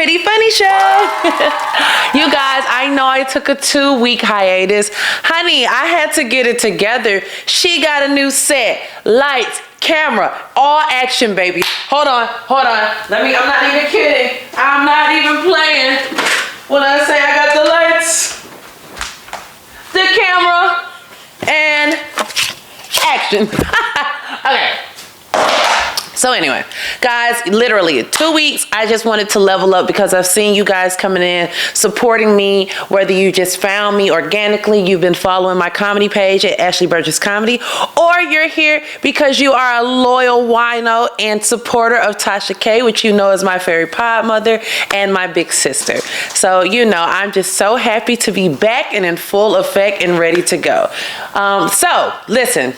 Pretty Funny Show. You guys, I know I took a 2-week hiatus. Honey, I had to get it together. She got a new set, lights, camera, all action, baby. Hold on. I'm not even kidding. I'm not even playing when I say I got the lights, the camera, and action. Okay. So anyway, guys, literally 2 weeks, I just wanted to level up because I've seen you guys coming in, supporting me, whether you just found me organically, you've been following my comedy page at Ashley Burgess Comedy, or you're here because you are a loyal wino and supporter of Tasha K, which you know is my fairy pod mother and my big sister. So, you know, I'm just so happy to be back and in full effect and ready to go. So, listen.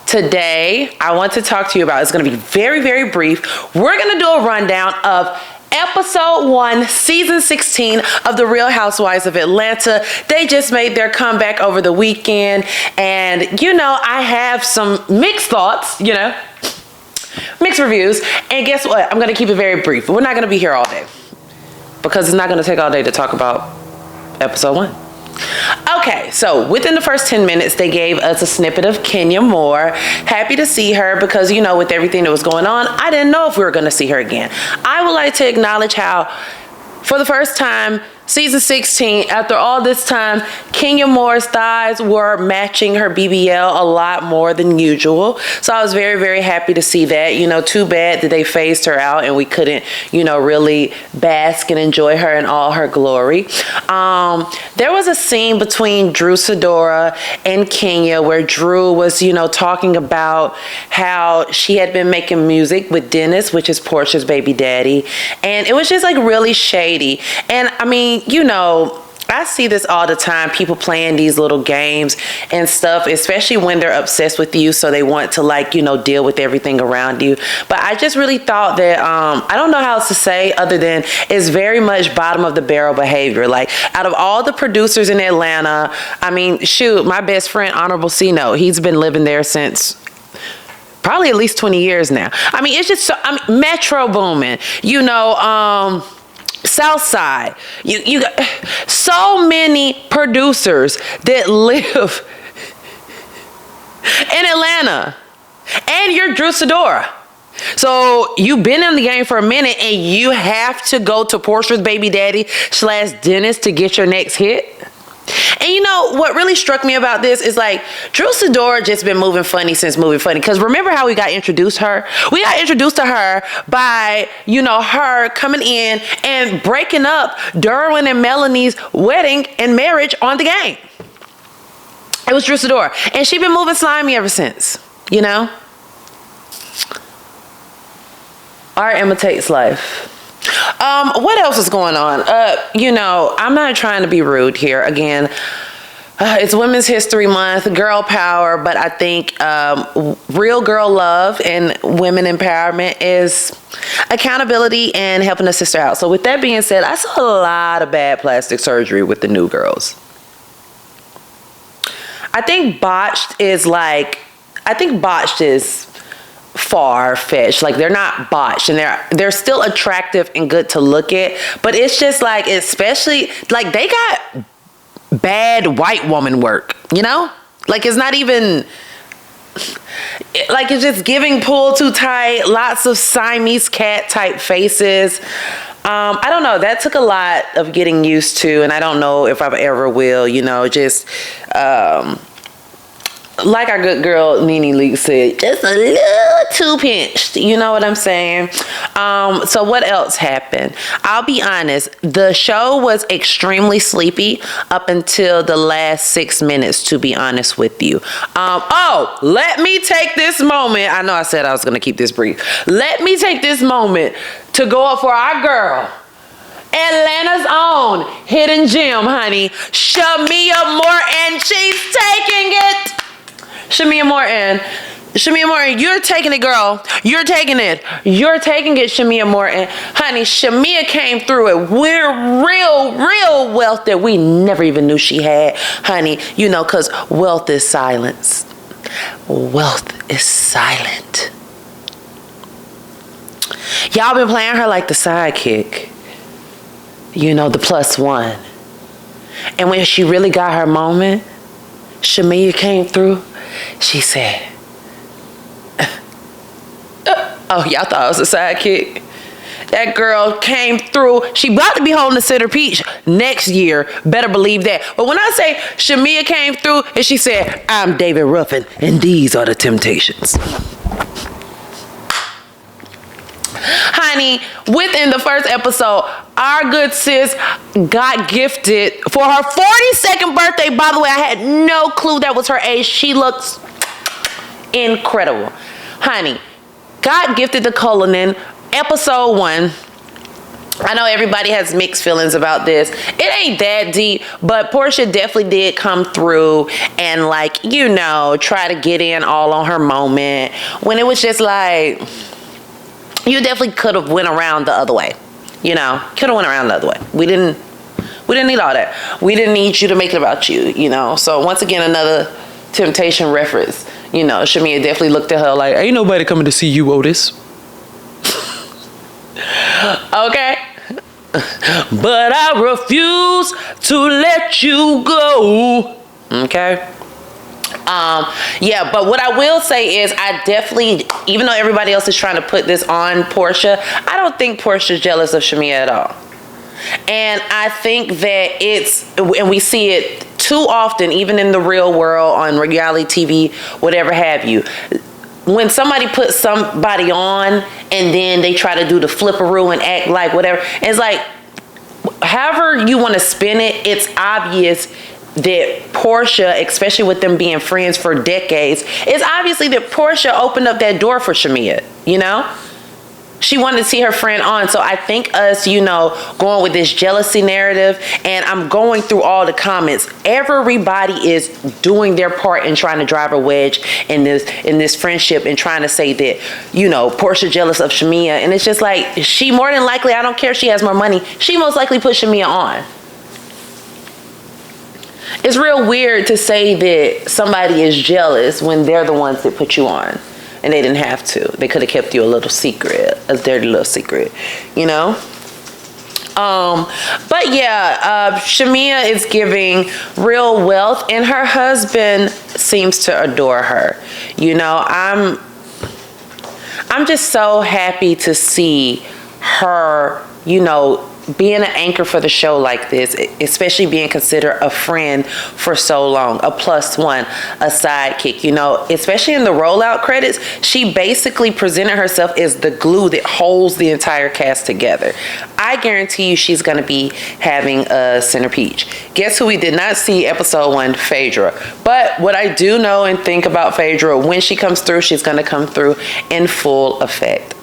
Today, I want to talk to you about, it's going to be very, very brief. We're going to do a rundown of episode 1, season 16 of the Real Housewives of Atlanta. They just made their comeback over the weekend. And, you know, I have some mixed thoughts, you know, mixed reviews. And guess what? I'm going to keep it very brief. We're not going to be here all day because it's not going to take all day to talk about episode 1. Okay, so within the first 10 minutes, they gave us a snippet of Kenya Moore. Happy to see her because, you know, with everything that was going on, I didn't know if we were going to see her again. I would like to acknowledge how, for the first time, season 16, after all this time, Kenya Moore's thighs were matching her BBL a lot more than usual. So I was very, very happy to see that. You know, too bad that they phased her out and we couldn't, you know, really bask and enjoy her in all her glory. There was a scene between Drew Sidora and Kenya where Drew was, you know, talking about how she had been making music with Dennis, which is Portia's baby daddy. And it was just like really shady. And I mean, you know, I see this all the time, people playing these little games and stuff, especially when they're obsessed with you, so they want to, like, you know, deal with everything around you. But I just really thought that, I don't know how else to say other than it's very much bottom of the barrel behavior. Like, out of all the producers in Atlanta, I mean, shoot, my best friend, Honorable C-Note, he's been living there since probably at least 20 years now. I mean, it's just, so, I mean, Metro booming, you know, Southside, you got so many producers that live in Atlanta, and you're Drew Sidora. So you've been in the game for a minute and you have to go to Portia's baby daddy / Dennis to get your next hit. And you know, what really struck me about this is like, Drew Sidora just been moving funny since moving funny. Because remember how we got introduced her? We got introduced to her by, you know, her coming in and breaking up Derwin and Melanie's wedding and marriage on the game. It was Drew Sidora. And she been moving slimy ever since, you know? Art imitates life. What else is going on? You know, I'm not trying to be rude here. Again, it's Women's History Month, girl power, but I think real girl love and women empowerment is accountability and helping a sister out. So with that being said, I saw a lot of bad plastic surgery with the new girls. I think botched is far-fetched. Like, they're not botched and they're still attractive and good to look at, but it's just like, especially like they got bad white woman work, you know? Like, it's not even like, it's just giving pull too tight, lots of Siamese cat type faces. I don't know, that took a lot of getting used to, and I don't know if I ever will, you know, just like our good girl Nene Leakes said, just a little too pinched. You know what I'm saying? So what else happened? I'll be honest. The show was extremely sleepy up until the last 6 minutes, to be honest with you. Let me take this moment. I know I said I was going to keep this brief. Let me take this moment to go up for our girl, Atlanta's own hidden gem, honey, Shamia Morton. She's taking it. Shamia Morton, you're taking it, girl. You're taking it, Shamia Morton. Honey, Shamia came through it. We're real wealth that we never even knew she had, honey. You know, because wealth is silence. Wealth is silent. Y'all been playing her like the sidekick. the plus one. And when she really got her moment, Shamia came through. She said, oh, y'all thought I was a sidekick? That girl came through. She about to be holding the center peach next year. Better believe that. But when I say Shamia came through and she said, I'm David Ruffin and these are the Temptations. Honey, within the first episode, our good sis got gifted for her 42nd birthday. By the way, I had no clue that was her age. She looks incredible. Honey, got gifted the Cullinan, episode 1. I know everybody has mixed feelings about this. It ain't that deep, but Portia definitely did come through and try to get in all on her moment when it was just like, you definitely could have went around the other way. Could have went around the other way. We didn't need all that. We didn't need you to make it about you, So once again, another Temptation reference. Shamia definitely looked at her like, ain't nobody coming to see you, Otis. Okay. But I refuse to let you go. Okay. But what I will say is I definitely, even though everybody else is trying to put this on Portia, I don't think Portia's jealous of Shamia at all. And I think that and we see it too often, even in the real world, on reality TV, whatever have you. When somebody puts somebody on and then they try to do the flipperoo and act like whatever, it's like, however you want to spin it, it's obvious that Portia, especially with them being friends for decades, it's obviously that Portia opened up that door for Shamia, She wanted to see her friend on. So I think us, going with this jealousy narrative, and I'm going through all the comments. Everybody is doing their part in trying to drive a wedge in this friendship and trying to say that, Portia jealous of Shamia. And it's just like, she more than likely, I don't care if she has more money, she most likely put Shamia on. It's real weird to say that somebody is jealous when they're the ones that put you on. And they didn't have to. They could have kept you a little secret, a dirty little secret, Shamia is giving real wealth, and her husband seems to adore her. I'm just so happy to see her, being an anchor for the show like this, especially being considered a friend for so long, a plus one, a sidekick, especially in the rollout credits, she basically presented herself as the glue that holds the entire cast together. I guarantee you she's going to be having a center peach. Guess who we did not see episode 1? Phaedra. But what I do know and think about Phaedra, when she comes through, she's going to come through in full effect.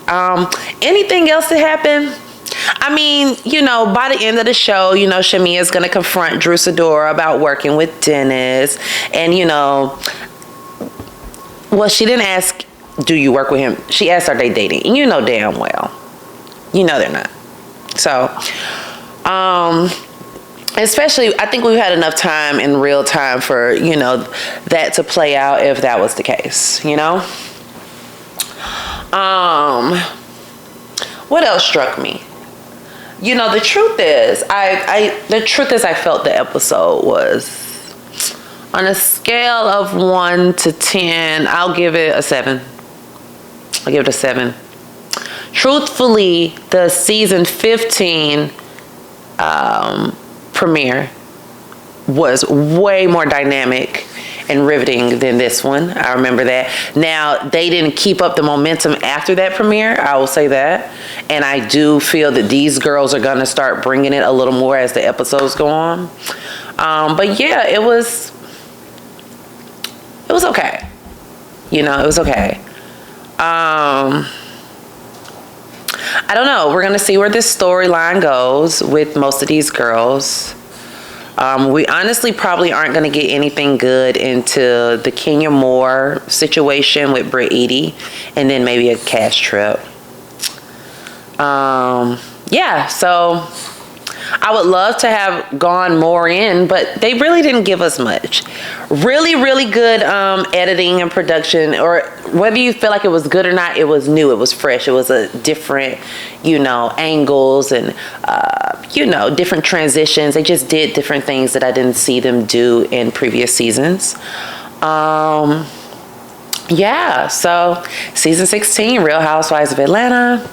Anything else that happened? I mean, by the end of the show, Shamia is going to confront Drew Sidora about working with Dennis. And, she didn't ask, do you work with him? She asked, are they dating? And damn well. They're not. So, especially, I think we've had enough time in real time for, that to play out if that was the case, What else struck me? The truth is, I felt the episode was, on a scale of 1 to 10, I'll give it a 7. I'll give it a 7. Truthfully, the season 15 premiere was way more dynamic and riveting than this one. I remember that. Now, they didn't keep up the momentum after that premiere, I will say that. And I do feel that these girls are going to start bringing it a little more as the episodes go on. But yeah, it was okay. It was okay. I don't know. We're going to see where this storyline goes with most of these girls. We honestly probably aren't going to get anything good into the Kenya Moore situation with Britt Eady, and then maybe a cash trip. So I would love to have gone more in, but they really didn't give us much. Really, really good editing and production, or whether you feel like it was good or not, it was new, it was fresh, it was a different, angles and, different transitions. They just did different things that I didn't see them do in previous seasons. Yeah, so season 16, Real Housewives of Atlanta.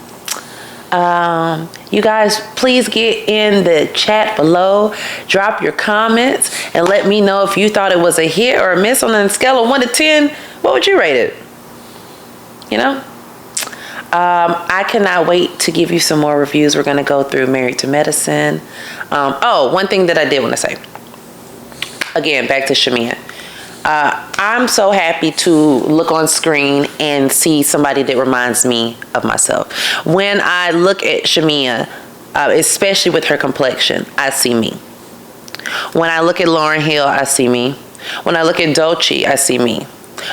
You guys, please get in the chat below, drop your comments, and let me know if you thought it was a hit or a miss. On a scale of 1 to 10, what would you rate it? I cannot wait to give you some more reviews. We're going to go through Married to Medicine. One thing that I did want to say. Again, back to Shamia. I'm so happy to look on screen and see somebody that reminds me of myself. When I look at Shamia, especially with her complexion, I see me. When I look at Lauryn Hill, I see me. When I look at Dolce, I see me.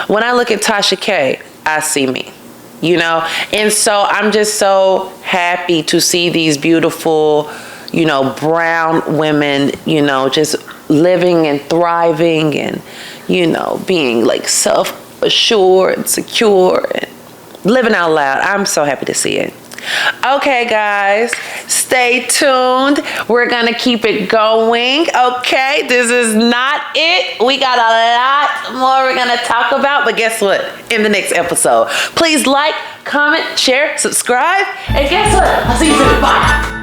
When I look at Tasha K, I see me. And so I'm just so happy to see these beautiful, brown women, just living and thriving and, being like self-assured and secure and living out loud. I'm so happy to see it. Okay, guys, stay tuned. We're going to keep it going. Okay, this is not it. We got a lot more we're going to talk about, but guess what? In the next episode, please like, comment, share, subscribe, and guess what? I'll see you soon. Bye.